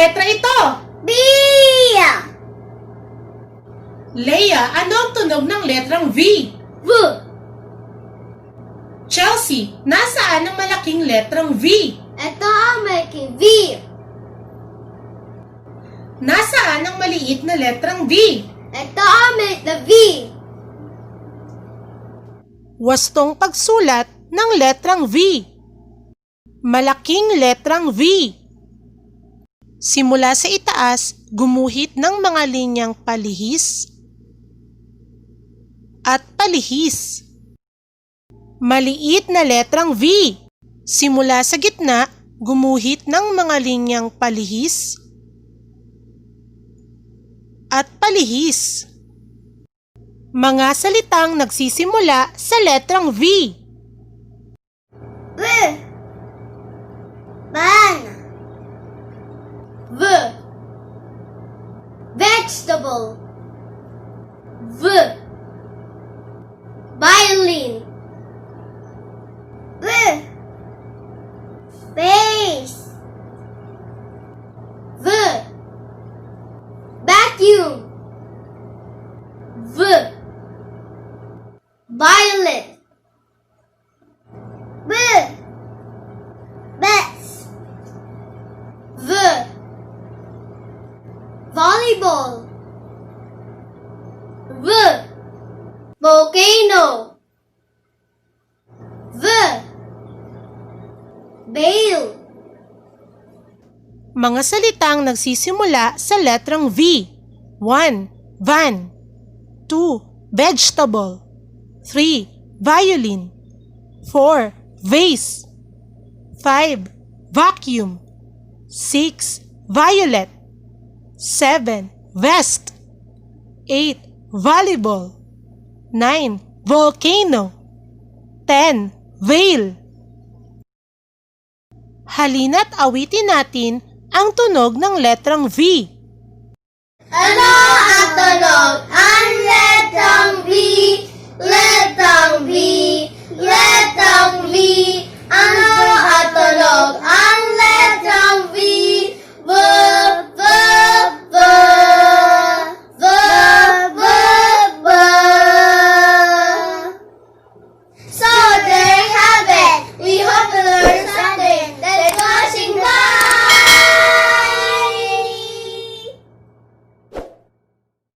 letra ito? B. Leia, ano ang tunog ng letrang V? V. Chelsea, nasaan ang malaking letrang V? Ito ang malaking V. Nasaan ang maliit na letrang V? Ito ang maliit na V. Wastong pagsulat ng letrang V. Malaking letrang V. Simula sa itaas, gumuhit ng mga linyang palihis at palihis. Maliit na letrang V. Simula sa gitna, gumuhit ng mga linyang palihis at palihis. Mga salitang nagsisimula sa letrang V. V. Banana. V. Vegetable. V. Violin. V. Face. V. Vacuum. V. Violet. V. Bats. V. Volleyball. V. Volcano. V. Bale. Mga salitang nagsisimula sa letrang V. 1. Van. 2. Vegetable. 3. Violin. 4. Vase. 5. Vacuum. 6. Violet. 7. Vest. 8. Volleyball. 9. Volcano. 10. Veil. Halina't awitin natin ang tunog ng letrang V. Ano ang tunog ang letrang V?